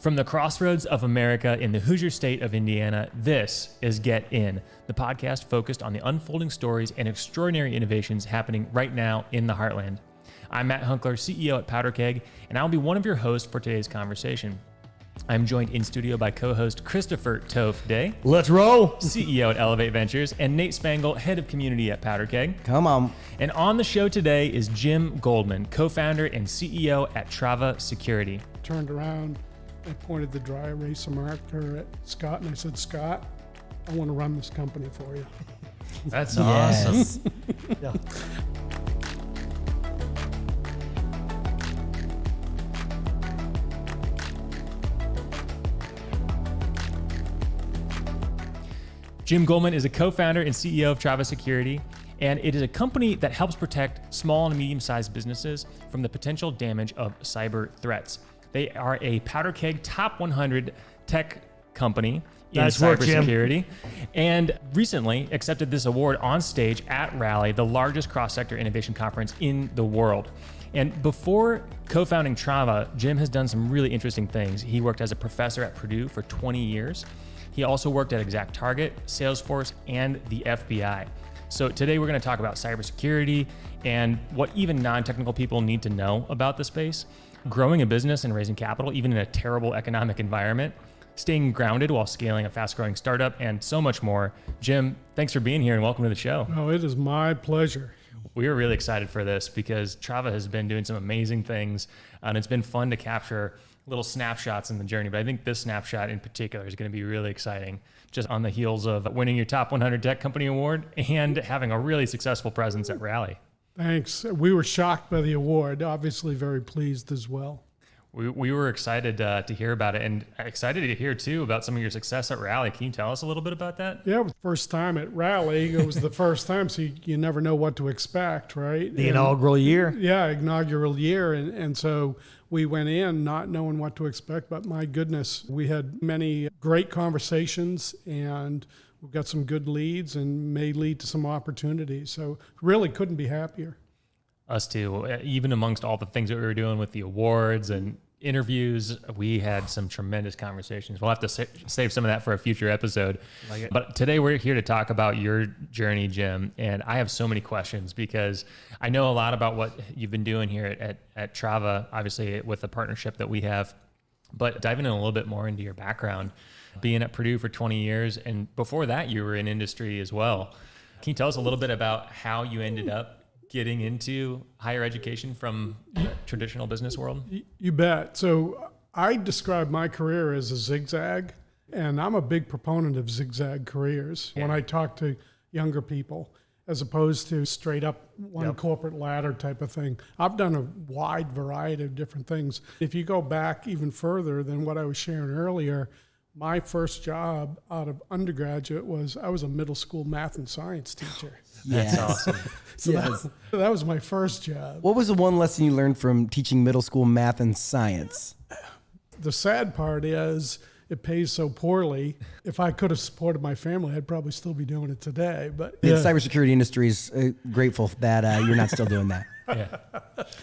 From the crossroads of America in the Hoosier state of Indiana, this is Get In, the podcast focused on the unfolding stories and extraordinary innovations happening right now in the heartland. I'm Matt Hunkler, CEO at Powder Keg, and I'll be one of your hosts for today's conversation. I'm joined in studio by co-host Christopher Toph Day. Let's roll! CEO at Elevate Ventures, and Nate Spangle, head of community at Powder Keg. Come on. And on the show today is Jim Goldman, co-founder and CEO at Trava Security. Turned around, I pointed the dry erase marker at Scott, and I said, Scott, I want to run this company for you. That's awesome. Yeah. Jim Goldman is a co-founder and CEO of Trava Security, and it is a company that helps protect small and medium-sized businesses from the potential damage of cyber threats. They are a Powder Keg Top 100 tech company in cybersecurity, and recently accepted this award on stage at Rally, the largest cross-sector innovation conference in the world. And before co-founding Trava, Jim has done some really interesting things. He worked as a professor at Purdue for 20 years. He also worked at ExactTarget, Salesforce, and the FBI. So today we're going to talk about cybersecurity and what even non-technical people need to know about the space, growing a business and raising capital, even in a terrible economic environment, staying grounded while scaling a fast-growing startup, and so much more. Jim, thanks for being here and welcome to the show. Oh, it is my pleasure. We are really excited for this because Trava has been doing some amazing things, and it's been fun to capture little snapshots in the journey, but I think this snapshot in particular is going to be really exciting, just on the heels of winning your Top 100 Tech Company Award and having a really successful presence at Rally. Thanks. We were shocked by the award, obviously very pleased as well. We were excited to hear about it, and excited to hear too about some of your success at Rally. Can you tell us a little bit about that? Yeah, it was the first time at Rally. It was the first time, so you never know what to expect, right? The inaugural year. Yeah, inaugural year. And so we went in not knowing what to expect, but my goodness, we had many great conversations and we've got some good leads and may lead to some opportunities. So really couldn't be happier. Us too. Even amongst all the things that we were doing with the awards and interviews, we had some tremendous conversations. We'll have to save some of that for a future episode. But today we're here to talk about your journey, Jim. And I have so many questions because I know a lot about what you've been doing here at Trava, obviously with the partnership that we have. But diving in a little bit more into your background, being at Purdue for 20 years, and before that you were in industry as well. Can you tell us a little bit about how you ended up getting into higher education from the traditional business world? You bet. So I describe my career as a zigzag, and I'm a big proponent of zigzag careers when I talk to younger people, as opposed to straight up one corporate ladder type of thing. I've done a wide variety of different things. If you go back even further than what I was sharing earlier, my first job out of undergraduate was I was a middle school math and science teacher. That's awesome. So that was my first job. What was the one lesson you learned from teaching middle school math and science? The sad part is it pays so poorly. If I could have supported my family, I'd probably still be doing it today. But The cybersecurity industry is grateful that you're not still doing that. Yeah.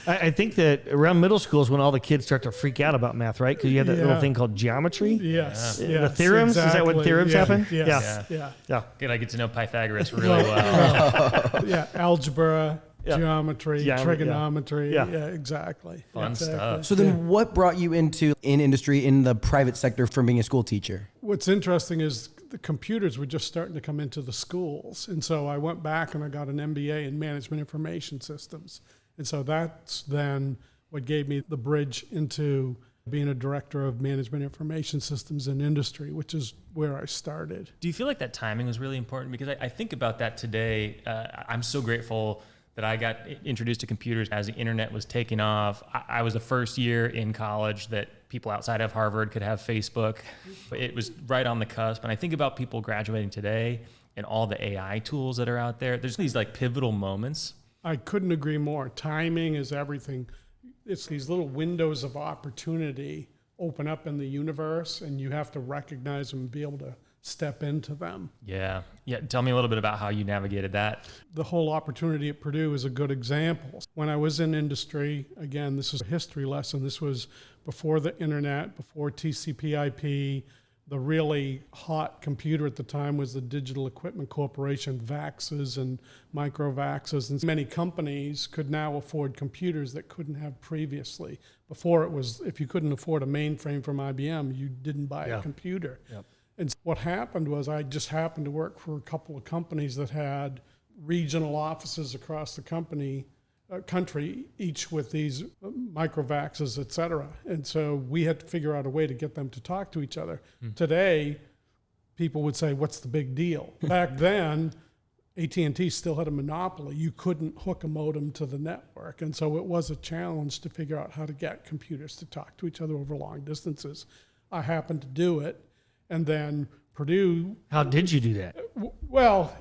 I think that around middle school is when all the kids start to freak out about math, right? Because you have that little thing called geometry. Yes. The theorems, exactly. is that when theorems happen? Yes. Yeah. Good, I get to know Pythagoras really well. Algebra, geometry, Yeah, trigonometry. yeah. Yeah, exactly. Fun Exactly. stuff. So then what brought you into industry in the private sector from being a school teacher? What's interesting is the computers were just starting to come into the schools. And so I went back and I got an MBA in Management Information Systems. And so that's then what gave me the bridge into being a director of Management Information Systems in industry, which is where I started. Do you feel like that timing was really important? Because I think about that today. I'm so grateful that I got introduced to computers as the internet was taking off. I was the first year in college that people outside of Harvard could have Facebook. It was right on the cusp. And I think about people graduating today and all the AI tools that are out there. There's these like pivotal moments. I couldn't agree more. Timing is everything. It's these little windows of opportunity open up in the universe, and you have to recognize them and be able to step into them. Yeah. Tell me a little bit about how you navigated that. The whole opportunity at Purdue is a good example. When I was in industry, again, this is a history lesson. This was before the internet, before TCP/IP. The really hot computer at the time was the Digital Equipment Corporation, VAXs and microVAXs. And many companies could now afford computers that couldn't have previously. Before it was, if you couldn't afford a mainframe from IBM, you didn't buy a computer. Yep. And what happened was I just happened to work for a couple of companies that had regional offices across the country, each with these microVAXs, et cetera. And so we had to figure out a way to get them to talk to each other. Today, people would say, what's the big deal? Back then, AT&T still had a monopoly. You couldn't hook a modem to the network. And so it was a challenge to figure out how to get computers to talk to each other over long distances. I happened to do it. And then Purdue... How did you do that? Well...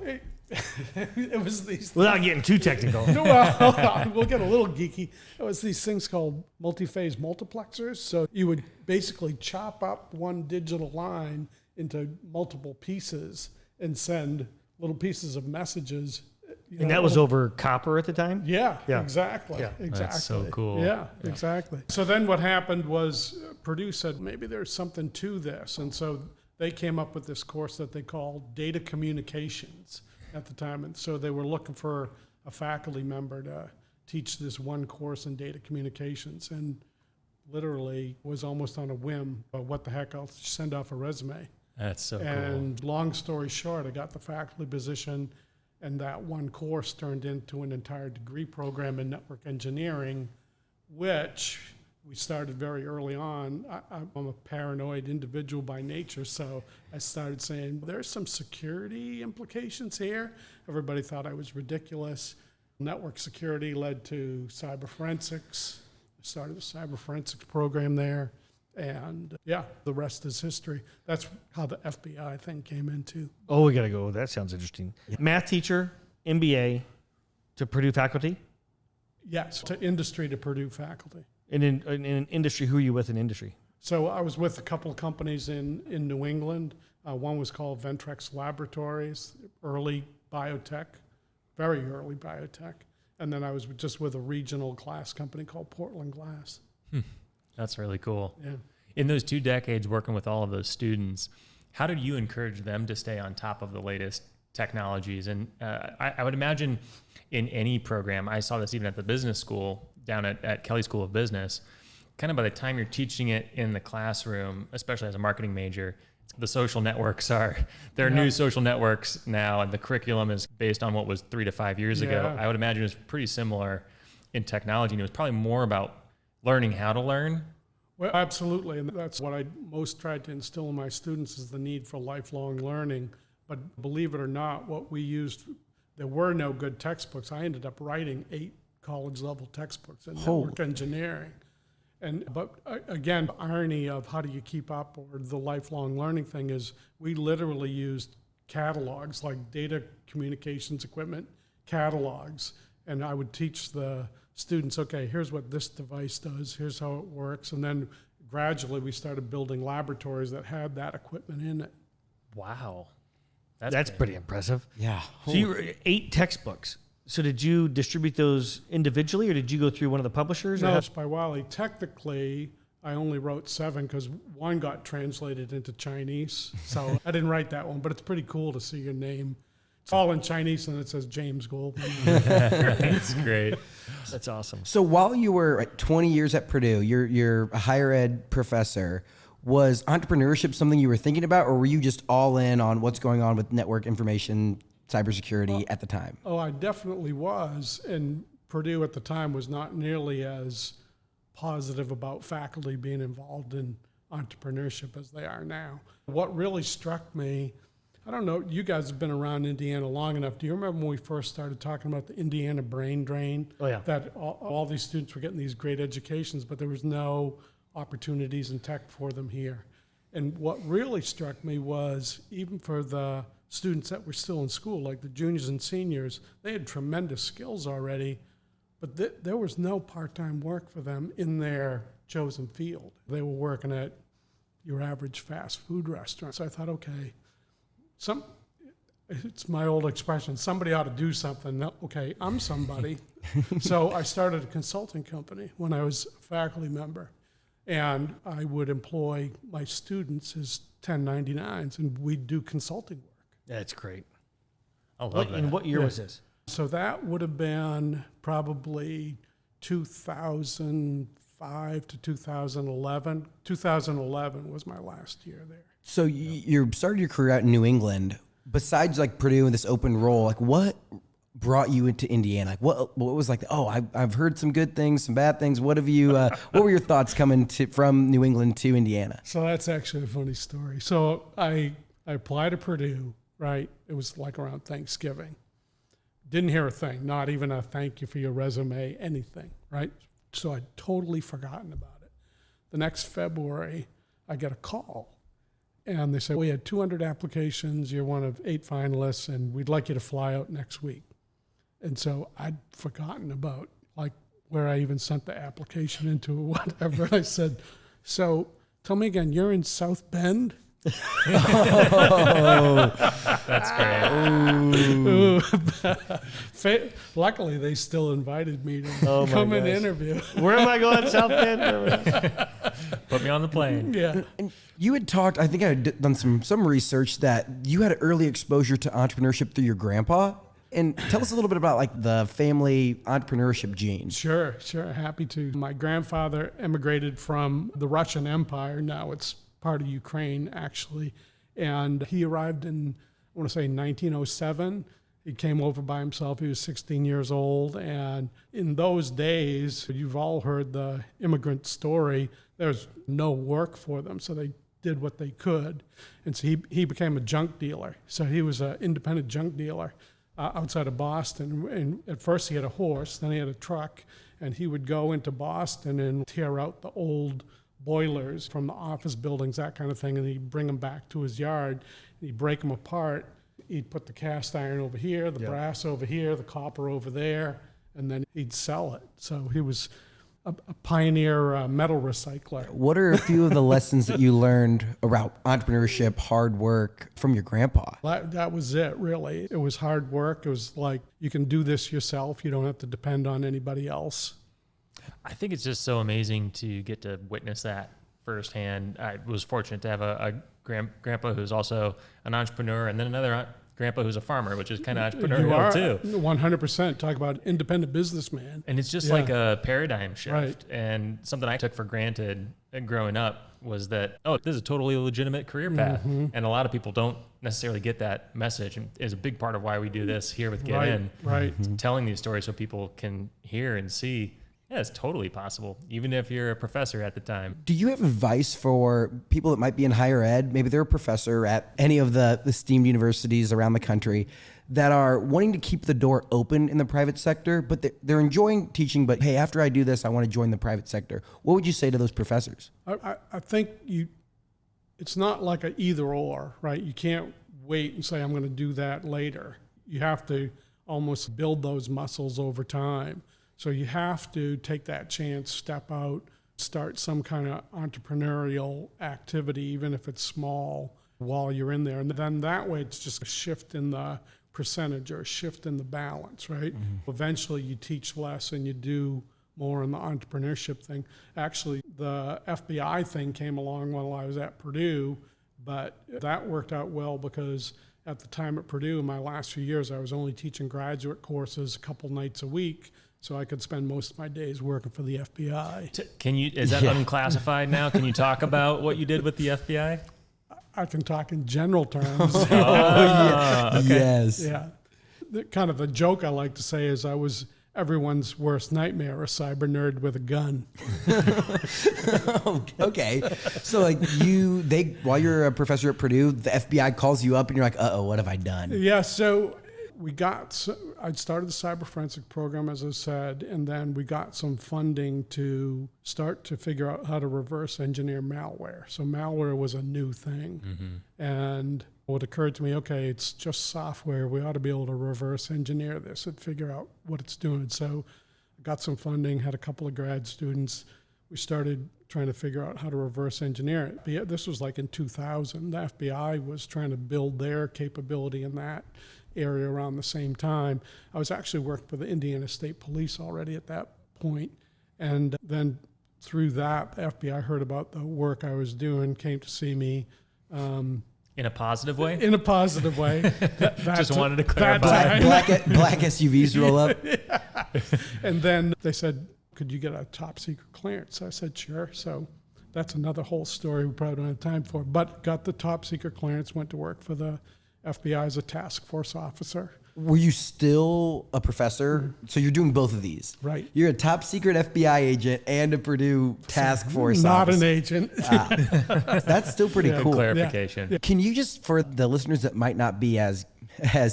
It was these... Without getting too technical. Well, we'll get a little geeky. It was these things called multi-phase multiplexers. So you would basically chop up one digital line into multiple pieces and send little pieces of messages. And that was over copper at the time? Yeah. Exactly. Yeah. Exactly. That's so cool. Yeah, exactly. So then what happened was Purdue said, maybe there's something to this. And so they came up with this course that they called Data Communications at the time. And so they were looking for a faculty member to teach this one course in data communications, and literally was almost on a whim, but what the heck, I'll send off a resume. That's so cool. And long story short, I got the faculty position, and that one course turned into an entire degree program in network engineering, which we started very early on. I'm a paranoid individual by nature, so I started saying, there's some security implications here. Everybody thought I was ridiculous. Network security led to cyber forensics. I started a cyber forensics program there. And the rest is history. That's how the FBI thing came into. Oh, we got to go. That sounds interesting. Yeah. Math teacher, MBA to Purdue faculty? Yes, to industry, to Purdue faculty. And in industry, who are you with in industry? So I was with a couple of companies in New England. One was called Ventrex Laboratories, early biotech, very early biotech. And then I was just with a regional glass company called Portland Glass. That's really cool. Yeah. In those 2 decades working with all of those students, how did you encourage them to stay on top of the latest technologies? And I would imagine in any program, I saw this even at the business school, down at Kelley School of Business, kind of by the time you're teaching it in the classroom, especially as a marketing major, the social networks there are new social networks now, and the curriculum is based on what was 3 to 5 years ago. I would imagine it's pretty similar in technology, and it was probably more about learning how to learn. Well, absolutely, and that's what I most tried to instill in my students is the need for lifelong learning. But believe it or not, what we used, there were no good textbooks. I ended up writing 8 college-level textbooks in network engineering. But again, the irony of how do you keep up, or the lifelong learning thing, is we literally used catalogs, like data communications equipment catalogs. And I would teach the students, okay, here's what this device does, here's how it works. And then gradually we started building laboratories that had that equipment in it. Wow. That's pretty impressive. Yeah. So you were 8 textbooks. So did you distribute those individually, or did you go through one of the publishers? No, it's by Wiley. Technically, I only wrote 7 because one got translated into Chinese. So I didn't write that one, but it's pretty cool to see your name. It's all in Chinese, and it says James Goldman. That's great. That's awesome. So while you were 20 years at Purdue, you're a higher ed professor. Was entrepreneurship something you were thinking about, or were you just all in on what's going on with network information, cybersecurity at the time? Oh, I definitely was. And Purdue at the time was not nearly as positive about faculty being involved in entrepreneurship as they are now. What really struck me, I don't know, you guys have been around Indiana long enough. Do you remember when we first started talking about the Indiana brain drain? Oh, yeah. That all these students were getting these great educations, but there was no opportunities in tech for them here. And what really struck me was, even for the students that were still in school, like the juniors and seniors, they had tremendous skills already, but there was no part-time work for them in their chosen field. They were working at your average fast food restaurant. So I thought, okay, it's my old expression, somebody ought to do something. Okay, I'm somebody. So I started a consulting company when I was a faculty member. And I would employ my students as 1099s, and we'd do consulting work. That's great. I love that. And what year was this? So that would have been probably 2005 to 2011. 2011 was my last year there. So you started your career out in New England. Besides like Purdue and this open role, like what brought you into Indiana? Like what was like, oh, I've heard some good things, some bad things. What have you, what were your thoughts coming from New England to Indiana? So that's actually a funny story. So I applied to Purdue, right? It was like around Thanksgiving. Didn't hear a thing, not even a thank you for your resume, anything, right? So I'd totally forgotten about it. The next February, I get a call. And they said, we had 200 applications, you're one of 8 finalists, and we'd like you to fly out next week. And so I'd forgotten about like where I even sent the application into or whatever. I said, so tell me again, you're in South Bend? Oh, that's great. Luckily, they still invited me to come and interview. Where am I going? South Bend? Put me on the plane. Yeah. And you had talked, I think I had done some research that you had early exposure to entrepreneurship through your grandpa. And tell us a little bit about like the family entrepreneurship genes. Sure. Happy to. My grandfather immigrated from the Russian Empire. Now it's part of Ukraine, actually. And he arrived in, I want to say 1907. He came over by himself. He was 16 years old. And in those days, you've all heard the immigrant story. There was no work for them, so they did what they could. And so he became a junk dealer. So he was an independent junk dealer outside of Boston. And at first he had a horse, then he had a truck, and he would go into Boston and tear out the old boilers from the office buildings, that kind of thing, and he'd bring them back to his yard, and he'd break them apart. He'd put the cast iron over here, the brass over here, the copper over there, and then he'd sell it. So he was a pioneer metal recycler. What are a few of the lessons that you learned about entrepreneurship, hard work from your grandpa? That was it, really. It was hard work. It was like, you can do this yourself. You don't have to depend on anybody else. I think it's just so amazing to get to witness that firsthand. I was fortunate to have a grandpa who's also an entrepreneur, and then another grandpa who's a farmer, which is kind of entrepreneurial too. 100%. Talk about independent businessman. And it's just like a paradigm shift. Right. And something I took for granted growing up was that, oh, this is a totally legitimate career path. Mm-hmm. And a lot of people don't necessarily get that message, and is a big part of why we do this here with Get In. Right. Telling these stories so people can hear and see, yeah, it's totally possible, even if you're a professor at the time. Do you have advice for people that might be in higher ed? Maybe they're a professor at any of the esteemed universities around the country that are wanting to keep the door open in the private sector, but they're enjoying teaching, but hey, after I do this, I want to join the private sector. What would you say to those professors? I think it's not like an either or, right? You can't wait and say, I'm going to do that later. You have to almost build those muscles over time. So you have to take that chance, step out, start some kind of entrepreneurial activity, even if it's small, while you're in there. And then that way it's just a shift in the percentage or a shift in the balance, right? Mm-hmm. Eventually you teach less and you do more in the entrepreneurship thing. Actually, the FBI thing came along while I was at Purdue, but that worked out well because at the time at Purdue, in my last few years, I was only teaching graduate courses a couple nights a week. So I could spend most of my days working for the FBI. Is that unclassified now? Can you talk about what you did with the FBI? I can talk in general terms. Okay. Yes. Yeah. Kind of a joke I like to say is I was everyone's worst nightmare, a cyber nerd with a gun. Okay. So like while you're a professor at Purdue, the FBI calls you up and you're like, uh-oh, what have I done? Yeah. So I'd started the cyber forensic program, as I said, and then we got some funding to start to figure out how to reverse engineer malware. So malware was a new thing. Mm-hmm. And what occurred to me, okay, it's just software. We ought to be able to reverse engineer this and figure out what it's doing. So I got some funding, had a couple of grad students. We started trying to figure out how to reverse engineer it. But this was like in 2000. The FBI was trying to build their capability in that area around the same time. I was actually working for the Indiana State Police already at that point. And then through that, the FBI heard about the work I was doing, came to see me. In a positive way? In a positive way. Just wanted to clarify. Black SUVs roll up. And then they said, could you get a top secret clearance? I said, sure. So that's another whole story we probably don't have time for. But got the top secret clearance, went to work for the FBI as a task force officer. Were you still a professor? So you're doing both of these. Right. You're a top secret FBI agent and a Purdue task force Not officer. an agent. That's still pretty cool. Clarification. Yeah. Can you just, for the listeners that might not be as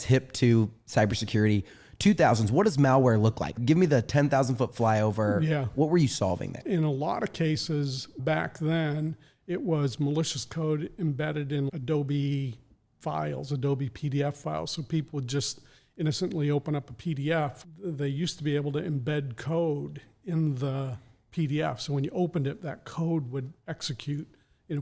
hip to cybersecurity, 2000s, what does malware look like? Give me the 10,000-foot flyover. Yeah. What were you solving there? In a lot of cases back then, it was malicious code embedded in Adobe files, Adobe PDF files. So people would just innocently open up a PDF. They used to be able to embed code in the PDF. So when you opened it, that code would execute,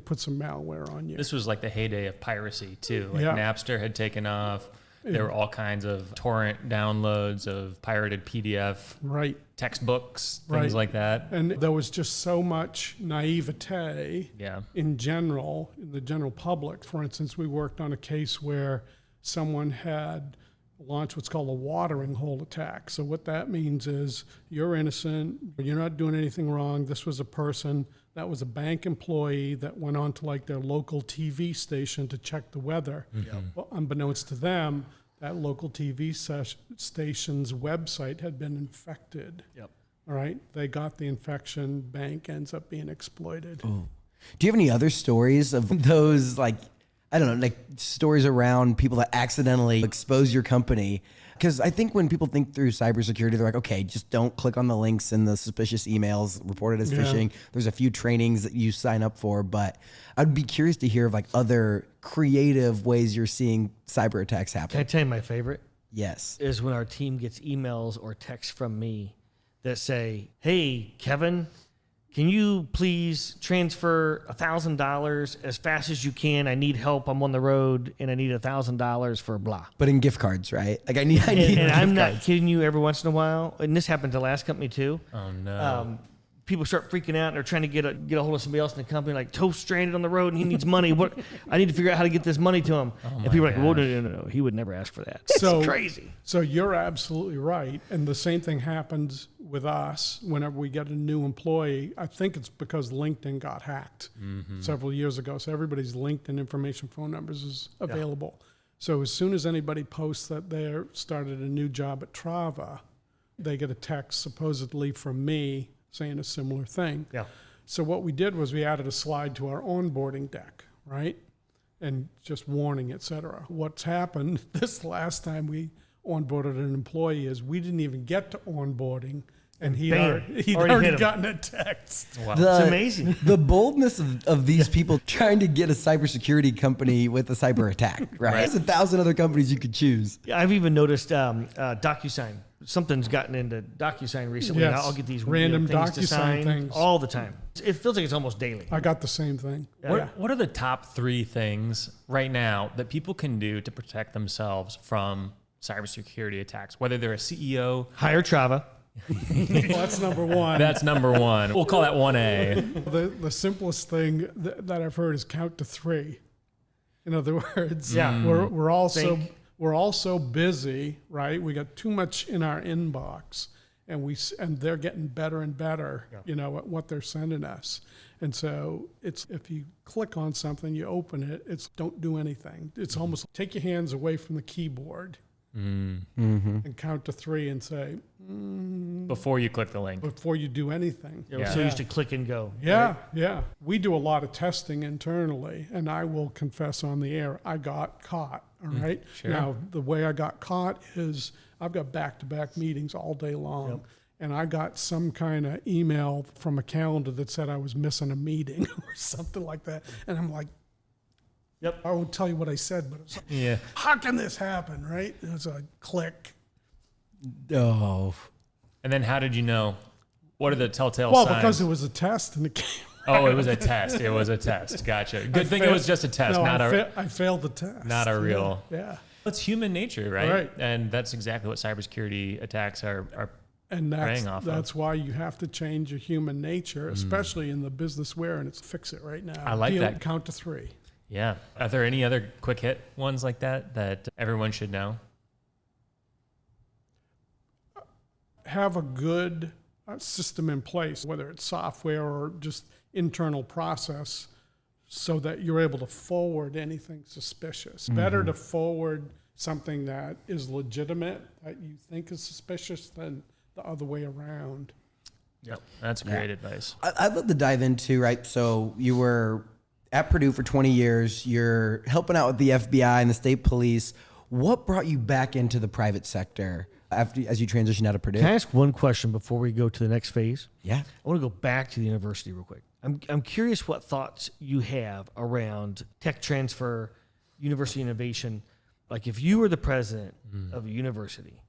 put some malware on you. This was like the heyday of piracy too. Like Yeah. Napster had taken off. There were all kinds of torrent downloads of pirated PDF Right. textbooks, things Right. like that. And there was just so much naivete Yeah. in general, in the general public. For instance, we worked on a case where someone had launched what's called a watering hole attack. So what that means is you're innocent, you're not doing anything wrong. This was a person that was a bank employee that went on to like their local TV station to check the weather. Well, unbeknownst to them, that local TV station's website had been infected. Yep. All right, they got the infection, bank ends up being exploited. Do you have any other stories of those, like, I don't know, like stories around people that accidentally expose your company? Because I think when people think through cybersecurity, they're like, okay, just don't click on the links in the suspicious emails, report it as phishing. There's a few trainings that you sign up for, but I'd be curious to hear of like other creative ways you're seeing cyber attacks Can I happen. tell you my favorite? Yes. Is when our team gets emails or texts from me that say, hey, Kevin, can you please transfer $1,000 as fast as you can? I need help. I'm on the road and I need $1,000 for blah. But in gift cards, right? Like I need And I'm gift not cards. kidding you, every once in a while, and this happened to the last company too. Oh no. People start freaking out and they're trying to get a hold of somebody else in the company, like Toast stranded on the road and he needs money. What? I need to figure out how to get this money to him. And people are like, "Whoa, no. He would never ask for that." So It's crazy. So you're absolutely right. And the same thing happens with us whenever we get a new employee. I think it's because LinkedIn got hacked several years ago. So everybody's LinkedIn information, phone numbers is available. So as soon as anybody posts that they started a new job at Trava, they get a text supposedly from me saying a similar thing. Yeah. So what we did was we added a slide to our onboarding deck, right? And just warning, et cetera. What's happened this last time we onboarded an employee is we didn't even get to onboarding and he'd Bam. already Already hit him. gotten a text. Wow. It's amazing. The boldness of these people trying to get a cybersecurity company with a cyber attack, right? There's 1,000 other companies you could choose. Yeah, I've even noticed DocuSign. Something's gotten into DocuSign recently. Yes. And I'll get these Random things to DocuSign sign things. all the time. It feels like it's almost daily. I got the same thing. What are the top 3 things right now that people can do to protect themselves from cybersecurity attacks? Whether they're a CEO, Hire Trava. Well, that's number one. that's number 1. We'll call that 1A. The simplest thing that I've heard is count to 3. In other words, Yeah. we're all Think. we're all so busy, right? We got too much in our inbox, and they're getting better and better, at what they're sending us. And so it's, if you click on something, you open it, it's don't do anything. It's almost take your hands away from the keyboard and count to 3 and say Before you click the link. before you do anything. We're so used to click and go. Yeah, yeah. We do a lot of testing internally, and I will confess on the air, I got caught, all right? sure. Now, the way I got caught is I've got back-to-back meetings all day long, and I got some kind of email from a calendar that said I was missing a meeting or something like that, and I'm like, I won't tell you what I said, but it's like, Yeah. how can this happen, right? And so I click. Oh. And then how did you know? What are the telltale Well, signs? because it was a test, and it came Oh, it was a test. It was a test. Gotcha. Good thing it was just a test, No, not I failed the test. not a real. Yeah. It's human nature, right? Right. And that's exactly what cybersecurity attacks are And preying off of. that's why you have to change your human nature, especially in the business we're in. It's fix it right now. I like that. Count to 3. Yeah. Are there any other quick hit ones like that everyone should know? Have a good system in place, whether it's software or just internal process, so that you're able to forward anything suspicious. Better to forward something that is legitimate that you think is suspicious than the other way around. Yep. That's great advice. I'd love to dive into, right? So you were at Purdue for 20 years. You're helping out with the FBI and the state police. What brought you back into the private sector as you transitioned out of Purdue? Can I ask one question before we go to the next phase? Yeah. I want to go back to the university real quick. I'm curious what thoughts you have around tech transfer, university innovation. Like if you were the president of a university,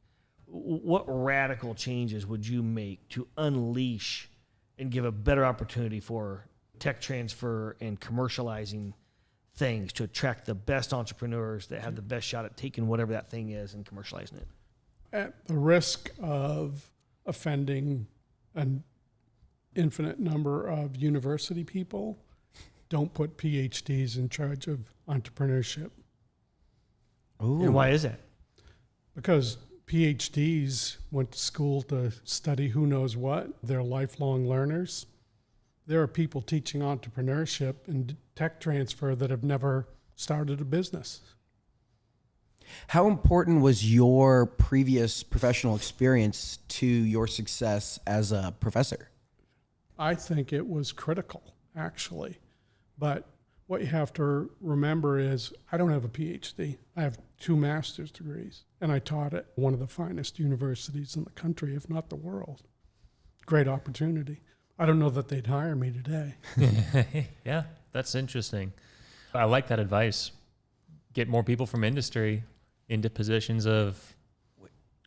what radical changes would you make to unleash and give a better opportunity for tech transfer and commercializing things to attract the best entrepreneurs that have the best shot at taking whatever that thing is and commercializing it? At the risk of offending an infinite number of university people, don't put PhDs in charge of entrepreneurship. Ooh. And why is that? Because PhDs went to school to study who knows what. They're lifelong learners. There are people teaching entrepreneurship and tech transfer that have never started a business. How important was your previous professional experience to your success as a professor? I think it was critical, actually. But what you have to remember is I don't have a PhD. I have 2 master's degrees, and I taught at one of the finest universities in the country, if not the world. Great opportunity. I don't know that they'd hire me today. Yeah, that's interesting. I like that advice. Get more people from industry into positions of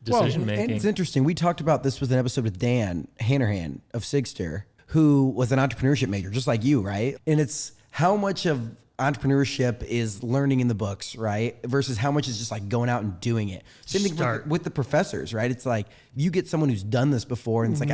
decision And making. it's interesting. We talked about this with an episode with Dan Hanrahan of Sigster, who was an entrepreneurship major, just like you, right? And it's how much of entrepreneurship is learning in the books, right? Versus how much is just like going out and doing it. Same thing with the professors, right? It's like you get someone who's done this before and it's like,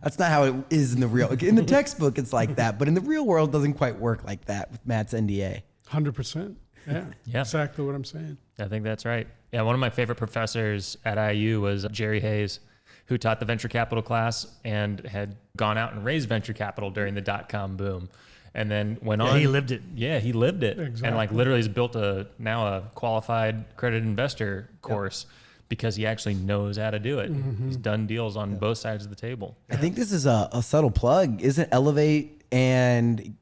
that's not how it is in the real, in the textbook, it's like that. But in the real world, it doesn't quite work like that with Matt's NDA. 100%. Yeah, Yeah. exactly what I'm saying. I think that's right. Yeah, one of my favorite professors at IU was Jerry Hayes, who taught the venture capital class and had gone out and raised venture capital during the dot-com boom. And then went on. He lived it. Yeah, he lived it. Exactly. And like literally has built now a qualified accredited investor course because he actually knows how to do it. He's done deals on both sides of the table. I think this is a subtle plug. Isn't Elevate and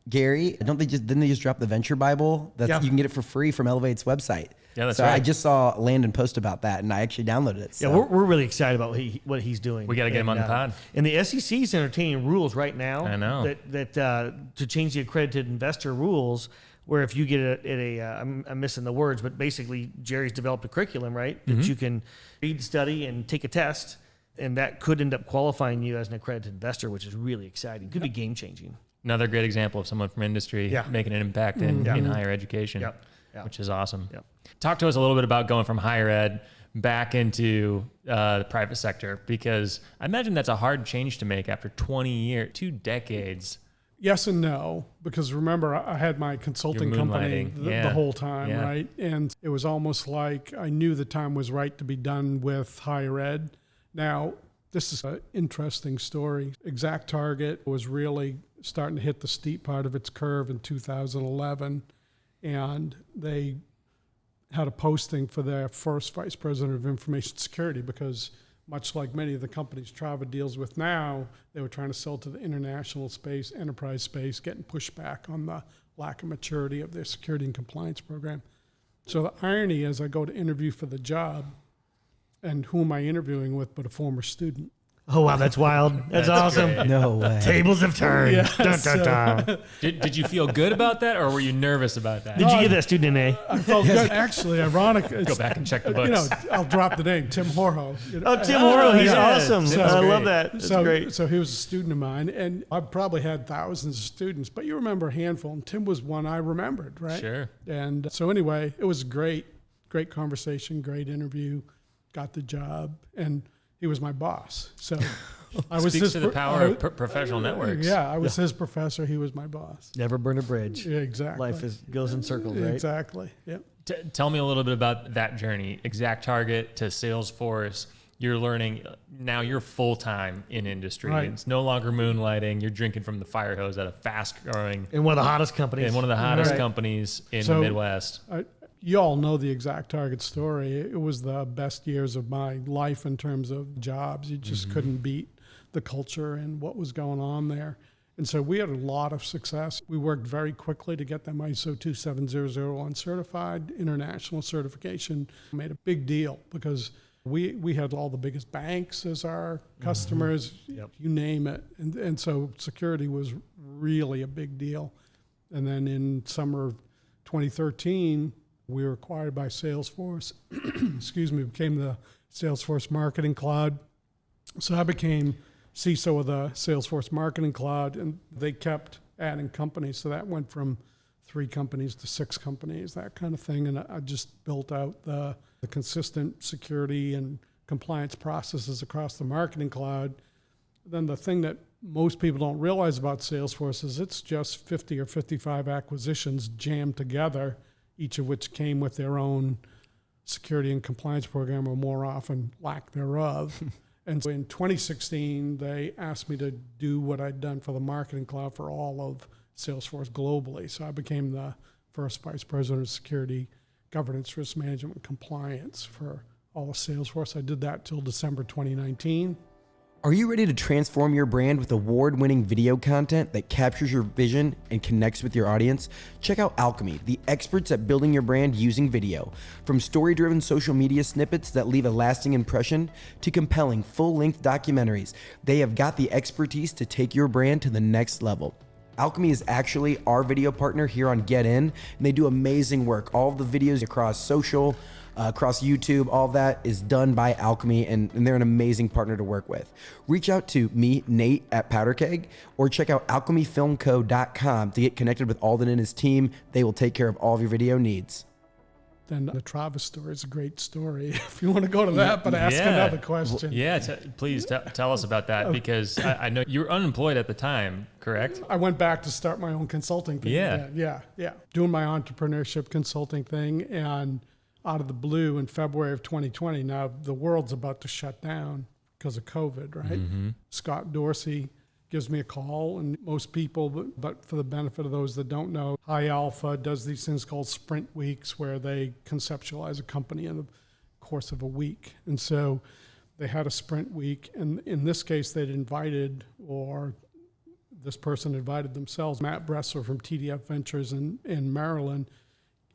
Gary, didn't they just drop the Venture Bible? You can get it for free from Elevate's website. Yeah, that's so right. I just saw Landon post about that, and I actually downloaded it. So. Yeah, we're really excited about what he's doing. We got to get him on the pod. And the SEC is entertaining rules right now. I know. That to change the accredited investor rules, where if you get I'm missing the words, but basically Jerry's developed a curriculum, right? That you can read, study, and take a test, and that could end up qualifying you as an accredited investor, which is really exciting. Could be game changing. Another great example of someone from industry making an impact in higher education, which is awesome. Yep. Talk to us a little bit about going from higher ed back into the private sector, because I imagine that's a hard change to make after 20 years, 2 decades. Yes and no, because remember, I had my consulting company the whole time, right? And it was almost like I knew the time was right to be done with higher ed. Now, this is an interesting story. ExactTarget was really starting to hit the steep part of its curve in 2011, and they had a posting for their first vice president of information security because much like many of the companies Trava deals with now, they were trying to sell to the international space, enterprise space, getting pushback on the lack of maturity of their security and compliance program. So the irony is I go to interview for the job, and who am I interviewing with but a former student? Oh, wow, that's wild. That's awesome. great. No way. Tables have turned. Yeah, Dun, dun, dun. Did you feel good about that, or were you nervous about that? Did you get that student an A? I felt good. Actually, ironic. Go back and check the books. You know, I'll drop the name, Tim Horho. You know, Oh, Tim Horrell, he's yeah. awesome. Tim's I great. love that. That's great. So he was a student of mine, and I've probably had thousands of students, but you remember a handful, and Tim was one I remembered, right? Sure. And so anyway, it was great conversation, great interview, got the job, and he was my boss. So I was Speaks his to the power of professional networks. Yeah, I was his professor. He was my boss. Never burn a bridge. Yeah, exactly. Life goes in circles, right? Exactly. Yep. Tell me a little bit about that journey. ExactTarget to Salesforce. You're learning now. You're full time in industry. Right. It's no longer moonlighting. You're drinking from the fire hose at a fast growing In one of the hottest companies. in one of the hottest Right. companies in So- the Midwest. You all know the ExactTarget story. It was the best years of my life in terms of jobs. You just couldn't beat the culture and what was going on there. And so we had a lot of success. We worked very quickly to get them ISO 27001 certified, international certification. Made a big deal because we had all the biggest banks as our customers, Yep. you name it. And so security was really a big deal. And then in summer of 2013, we were acquired by Salesforce. Became the Salesforce Marketing Cloud. So I became CISO of the Salesforce Marketing Cloud, and they kept adding companies. So that went from 3 companies to 6 companies, that kind of thing. And I just built out the consistent security and compliance processes across the Marketing Cloud. Then the thing that most people don't realize about Salesforce is it's just 50 or 55 acquisitions jammed together, each of which came with their own security and compliance program, or more often lack thereof. And so in 2016, they asked me to do what I'd done for the Marketing Cloud for all of Salesforce globally. So I became the first vice president of security, governance, risk management, and compliance for all of Salesforce. I did that till December 2019. Are you ready to transform your brand with award-winning video content that captures your vision and connects with your audience? Check out Alchemy, the experts at building your brand using video. From story-driven social media snippets that leave a lasting impression to compelling full-length documentaries, they have got the expertise to take your brand to the next level. Alchemy is actually our video partner here on Get In, and they do amazing work. All of the videos across social, across YouTube, all of that is done by Alchemy, and they're an amazing partner to work with. Reach out to me, Nate, at Powderkeg, or check out alchemyfilmco.com to get connected with Alden and his team. They will take care of all of your video needs. Then the Trava story is a great story if you want to go to that, but ask another question. Yeah, please tell us about that, because I know you were unemployed at the time, correct? I went back to start my own consulting thing. Yeah. Yeah. Doing my entrepreneurship consulting thing, and out of the blue in February of 2020, now the world's about to shut down because of COVID, right? Scott Dorsey gives me a call, and most people, but for the benefit of those that don't know, High Alpha does these things called sprint weeks where they conceptualize a company in the course of a week. And so they had a sprint week, and in this case they'd invited, or this person invited themselves, Matt Bressler from TDF Ventures in Maryland,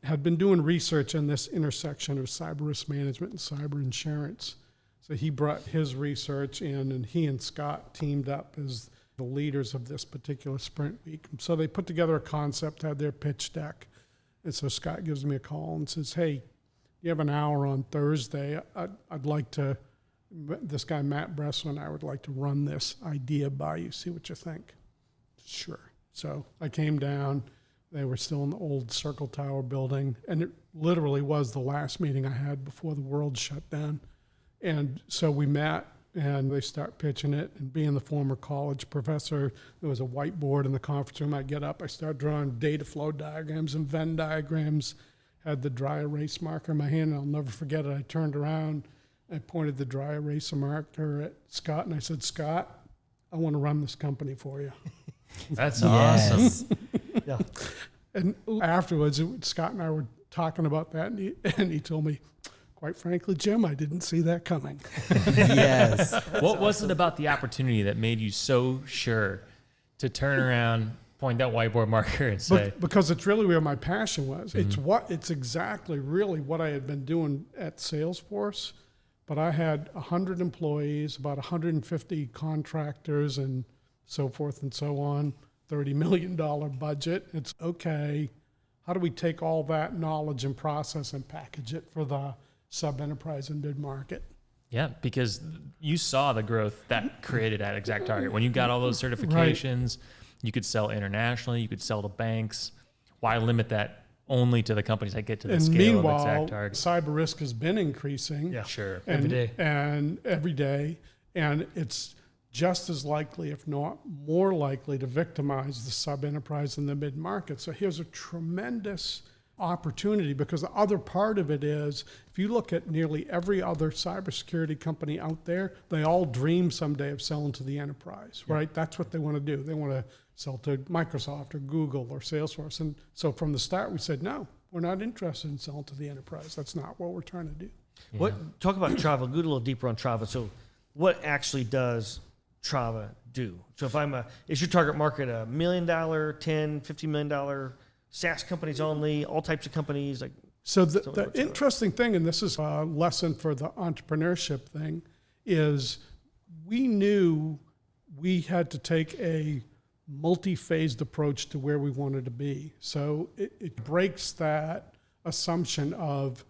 had been doing research in this intersection of cyber risk management and cyber insurance. So he brought his research in, and he and Scott teamed up as the leaders of this particular sprint week. So they put together a concept, had their pitch deck. And so Scott gives me a call and says, hey, you have an hour on Thursday. I'd like to, this guy Matt Bressler and I would like to run this idea by you, see what you think. Sure. So I came down. They were still in the old Circle Tower building, and it literally was the last meeting I had before the world shut down. And so we met, and they start pitching it, and being the former college professor, there was a whiteboard in the conference room. I'd get up, I start drawing data flow diagrams and Venn diagrams, had the dry erase marker in my hand, and I'll never forget it. I turned around, I pointed the dry erase marker at Scott, and I said, Scott, I want to run this company for you. That's awesome. Yeah. And afterwards, Scott and I were talking about that, and he told me, quite frankly, Jim, I didn't see that coming. Yes. What was it about the opportunity that made you so sure to turn around, point that whiteboard marker, and say, Because it's really where my passion was. It's exactly really what I had been doing at Salesforce, but I had 100 employees, about 150 contractors and so forth and so on, $30 million budget. It's okay. How do we take all that knowledge and process and package it for the sub-enterprise and mid-market? Yeah, because you saw the growth that created at ExactTarget. When you got all those certifications, you could sell internationally, you could sell to banks. Why limit that only to the companies that get to the And scale of meanwhile, ExactTarget? cyber risk has been increasing. Yeah, Sure. every day. And every day. And it's just as likely, if not more likely, to victimize the sub-enterprise and the mid-market. So here's a tremendous opportunity, because the other part of it is, if you look at nearly every other cybersecurity company out there, they all dream someday of selling to the enterprise, right? That's what they want to do. They want to sell to Microsoft or Google or Salesforce. And so from the start, we said, no, we're not interested in selling to the enterprise. That's not what we're trying to do. Yeah. What talk about Trava? Go a little deeper on Trava. So, what actually does Trava do? So, is your target market $1 million, $10, $50 million SaaS companies only, all types of companies? Like, so the interesting thing, and this is a lesson for the entrepreneurship thing, is we knew we had to take a multi-phased approach to where we wanted to be. So it breaks that assumption of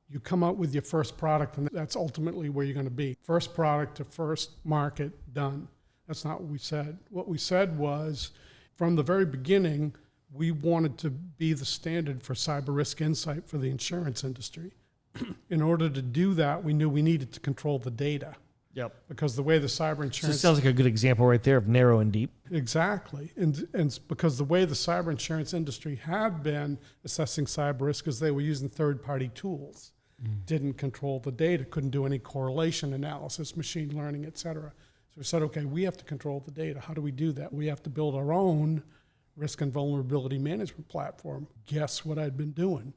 you come out with your first product and that's ultimately where you're going to be. First product to first market, done. That's not what we said. What we said was, from the very beginning, we wanted to be the standard for cyber risk insight for the insurance industry. In order to do that, we knew we needed to control the data. Yep. Because the way the cyber So it insurance... sounds like a good example right there of narrow and deep. Exactly. And because the way the cyber insurance industry had been assessing cyber risk is they were using third-party tools, didn't control the data, couldn't do any correlation analysis, machine learning, et cetera. So we said, okay, we have to control the data. How do we do that? We have to build our own risk and vulnerability management platform. Guess what I'd been doing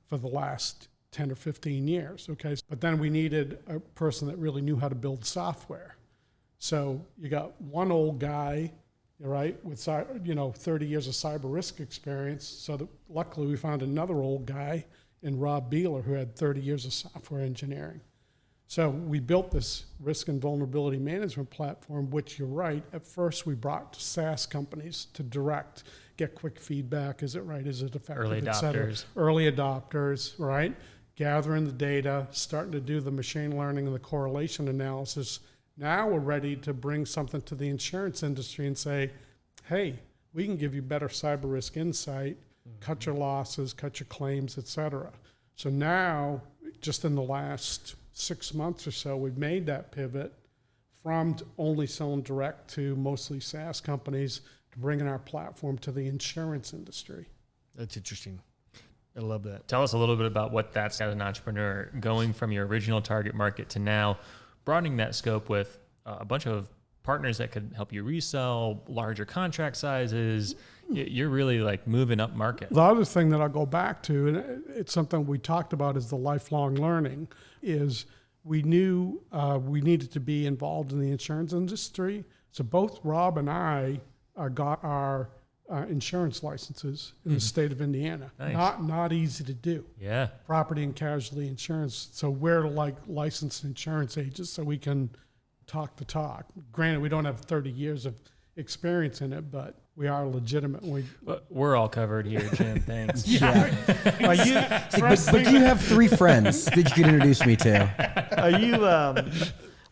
for the last 10 or 15 years, okay? But then we needed a person that really knew how to build software. So you got one old guy, right, with 30 years of cyber risk experience. So luckily we found another old guy in Rob Beeler who had 30 years of software engineering. So we built this risk and vulnerability management platform, which you're right, at first we brought to SaaS companies to get quick feedback. Is it right? Is it effective? Early adopters. Early adopters, right? Gathering the data, starting to do the machine learning and the correlation analysis. Now we're ready to bring something to the insurance industry and say, hey, we can give you better cyber risk insight, cut your losses, cut your claims, et cetera. So now, just in the last 6 months or so, we've made that pivot from only selling direct to mostly SaaS companies to bringing our platform to the insurance industry. That's interesting. I love that. Tell us a little bit about what that's as an entrepreneur, going from your original target market to now broadening that scope with a bunch of partners that could help you resell, larger contract sizes. You're really like moving up market. The other thing that I'll go back to, and it's something we talked about, is the lifelong learning, is we knew we needed to be involved in the insurance industry. So both Rob and I got our insurance licenses in the state of Indiana. Nice. Not easy to do. Yeah. Property and casualty insurance. So we're like licensed insurance agents, so we can talk the talk. Granted, we don't have 30 years of experience in it, but we are legitimate. We're all covered here, Jim. Thanks. Yeah. But you have 3 friends that you could introduce me to.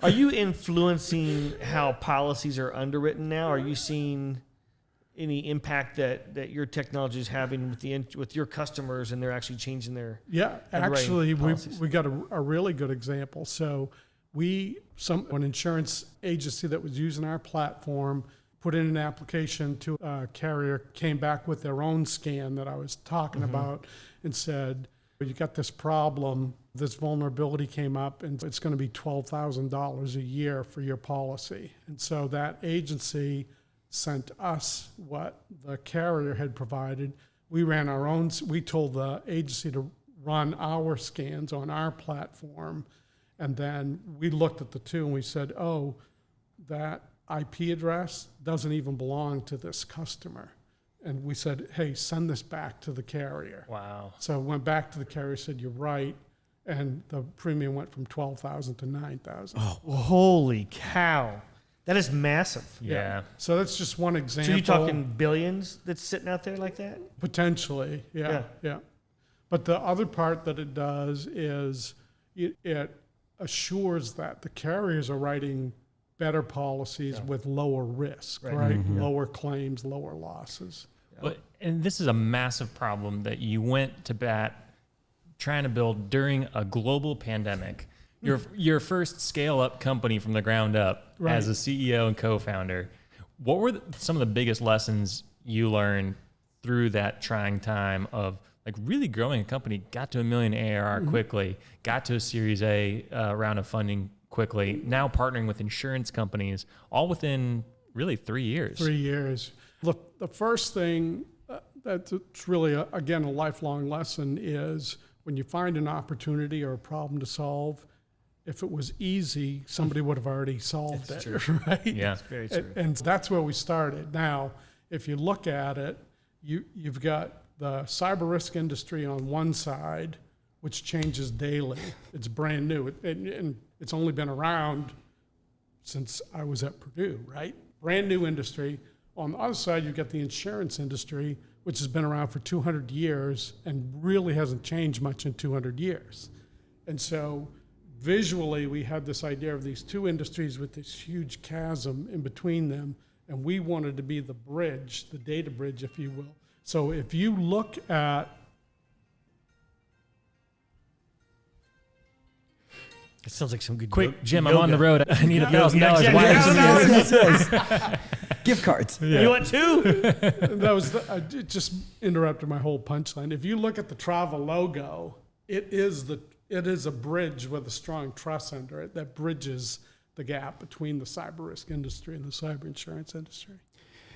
Are you influencing how policies are underwritten now? Are you seeing any impact that your technology is having with your customers, and they're actually changing their actually policies? we got a really good example. So an insurance agency that was using our platform put in an application to a carrier, came back with their own scan that I was talking about, and said, you got this problem, this vulnerability came up, and it's going to be $12,000 a year for your policy. And so that agency sent us what the carrier had provided. We ran our own, we told the agency to run our scans on our platform. And then we looked at the two and we said, oh, that IP address doesn't even belong to this customer. And we said, hey, send this back to the carrier. Wow. So went back to the carrier, said, you're right. and the premium went from 12,000 to 9,000. Oh, Holy cow. That is massive. Yeah. So that's just one example. So you're talking billions that's sitting out there like that? Potentially, yeah. But the other part that it does is it assures that the carriers are writing better policies with lower risk, right? Lower claims, lower losses. But, and this is a massive problem that you went to bat trying to build during a global pandemic. Your first scale-up company from the ground up as a CEO and co-founder. What were some of the biggest lessons you learned through that trying time of like really growing a company, got to $1 million ARR quickly, got to a Series A round of funding quickly, now partnering with insurance companies, all within really 3 years? 3 years. The first thing that's really, again, a lifelong lesson is when you find an opportunity or a problem to solve, if it was easy, somebody would have already solved it, right? Yeah. That's very true. And that's where we started. Now, if you look at it, you've got the cyber risk industry on one side, which changes daily. It's brand new. And it's only been around since I was at Purdue, right? Brand new industry. On the other side, you've got the insurance industry, which has been around for 200 years and really hasn't changed much in 200 years. And so visually, we had this idea of these two industries with this huge chasm in between them, and we wanted to be the bridge, the data bridge, if you will. So if you look at It sounds like some good Quick, Jim, yoga. I'm on the road. I need $1,000. Yeah, Why gift cards. You want two? that was it just interrupted my whole punchline. If you look at the Trava logo, it is a bridge with a strong truss under it that bridges the gap between the cyber risk industry and the cyber insurance industry.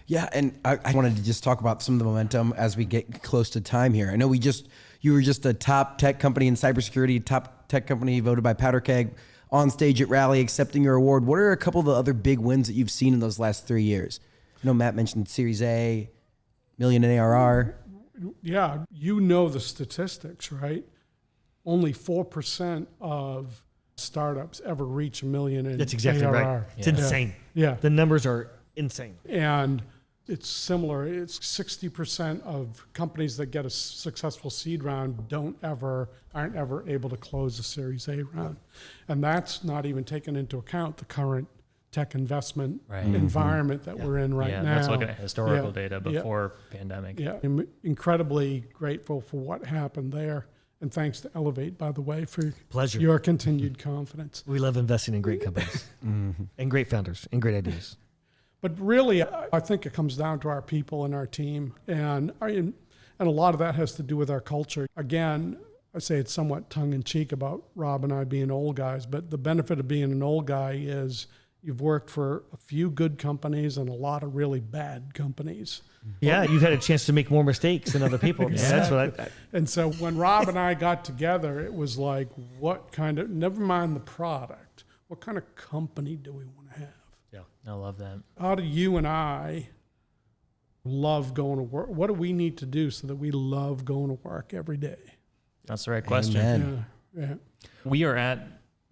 Yeah, and I wanted to just talk about some of the momentum as we get close to time here. I know you were just a top tech company in cybersecurity, top tech company voted by Powder Keg, on stage at Rally, accepting your award. What are a couple of the other big wins that you've seen in those last 3 years? I know Matt mentioned Series A, million in ARR. Yeah, you know the statistics, right? Only 4% of startups ever reach $1 million in That's exactly ARR. right. It's insane. Yeah. The numbers are insane. And it's similar. It's 60% of companies that get a successful seed round aren't ever able to close a Series A round. And that's not even taken into account the current tech investment environment that we're in right now. That's looking at historical data before pandemic. Yeah, I'm incredibly grateful for what happened there. And thanks to Elevate, by the way, for Pleasure. your continued confidence. We love investing in great companies and great founders and great ideas. But really, I think it comes down to our people and our team. And a lot of that has to do with our culture. Again, I say it's somewhat tongue-in-cheek about Rob and I being old guys, but the benefit of being an old guy is you've worked for a few good companies and a lot of really bad companies. Yeah, you've had a chance to make more mistakes than other people. That's what And so when Rob and I got together, it was like, never mind the product, what kind of company do we want to have? I love that. How do you and I love going to work? What do we need to do so that we love going to work every day? That's the right question. Amen. Yeah. We are at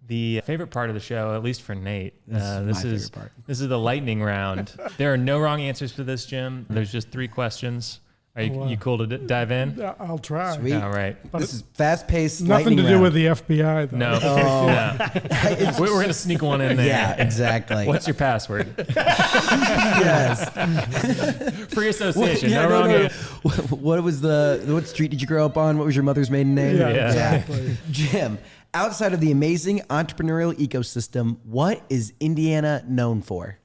the favorite part of the show, at least for Nate. This is my favorite part. This is the lightning round. There are no wrong answers for this, Jim. There's just 3 questions. Are you cool to dive in? I'll try. Sweet. All right. But This is fast-paced. nothing to do round. with the FBI, though. No. Oh. We're going to sneak one in there. Yeah, exactly. What's your password? Yes. Free association. Yeah, no wrong no. answer. What street did you grow up on? What was your mother's maiden name? Yeah, Yeah. exactly. Jim, outside of the amazing entrepreneurial ecosystem, what is Indiana known for?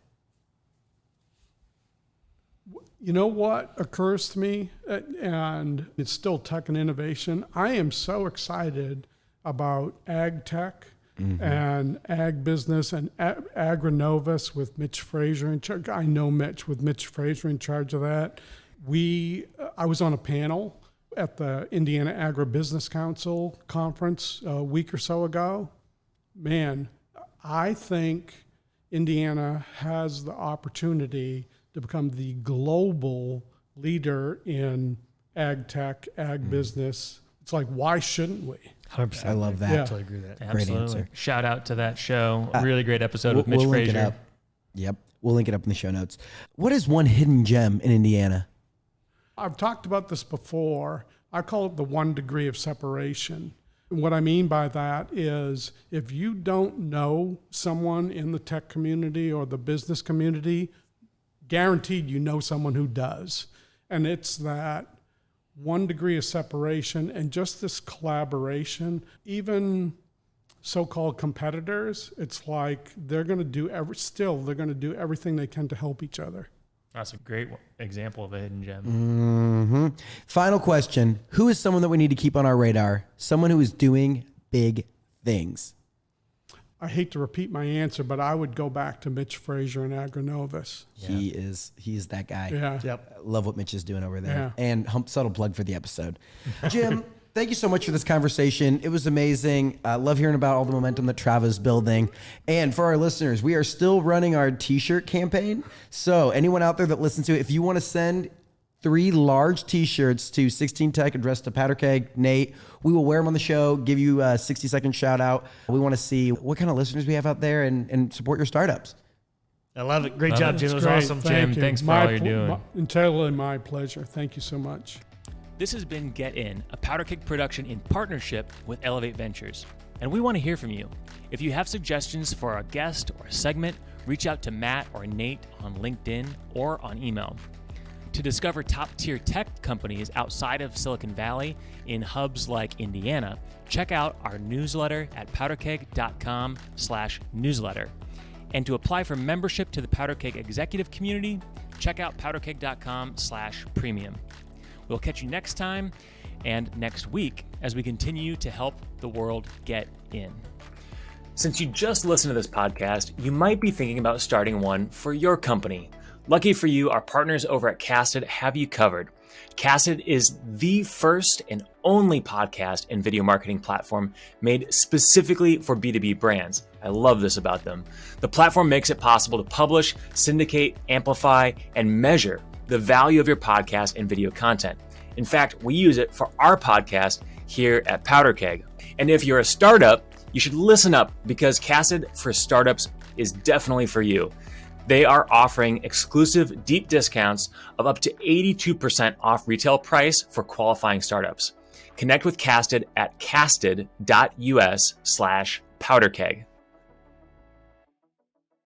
You know what occurs to me, and it's still tech and innovation. I am so excited about ag tech and ag business and Agrinovus with Mitch Fraser in charge. I know Mitch with Mitch Fraser in charge of that. I was on a panel at the Indiana Agribusiness Council conference a week or so ago. Man, I think Indiana has the opportunity to become the global leader in ag tech, ag business. It's like, why shouldn't we? 100%. I love that. Yeah. Totally agree with that. Absolutely. answer. Shout out to that show. Really great episode with Mitch We'll link it Frazier. up. Yep. We'll link it up in the show notes. What is one hidden gem in Indiana? I've talked about this before. I call it the 1 degree of separation. And what I mean by that is if you don't know someone in the tech community or the business community, guaranteed you know someone who does. And it's that 1 degree of separation and just this collaboration. Even so-called competitors, it's like they're going to do everything they can to help each other. That's a great example of a hidden gem. Mm-hmm. Final question. Who is someone that we need to keep on our radar? Someone who is doing big things. I hate to repeat my answer, but I would go back to Mitch Frazier and Agronovus. Yeah. He is that guy. Yeah. Yep. I love what Mitch is doing over there. Yeah. And subtle plug for the episode. Jim, thank you so much for this conversation. It was amazing. I love hearing about all the momentum that Trava's building. And for our listeners, we are still running our t-shirt campaign. So anyone out there that listens to it, if you want to send 3 large t-shirts to 16 Tech addressed to Powder Keg, Nate, we will wear them on the show, give you a 60-second shout out. We want to see what kind of listeners we have out there and support your startups. I love it. Great job, Jim. It was Great. awesome. Jim, you. thanks for all you're doing. Entirely my pleasure. Thank you so much. This has been Get In, a Powder Keg production in partnership with Elevate Ventures. And we want to hear from you. If you have suggestions for a guest or a segment, reach out to Matt or Nate on LinkedIn or on email. To discover top-tier tech companies outside of Silicon Valley in hubs like Indiana, check out our newsletter at powderkeg.com/newsletter. And to apply for membership to the Powder Keg executive community, check out powderkeg.com/premium. We'll catch you next time and next week as we continue to help the world get in. Since you just listened to this podcast, you might be thinking about starting one for your company. Lucky for you, our partners over at Casted have you covered. Casted is the first and only podcast and video marketing platform made specifically for B2B brands. I love this about them. The platform makes it possible to publish, syndicate, amplify, and measure the value of your podcast and video content. In fact, we use it for our podcast here at Powder Keg. And if you're a startup, you should listen up because Casted for Startups is definitely for you. They are offering exclusive deep discounts of up to 82% off retail price for qualifying startups. Connect with Casted at casted.us/powderkeg.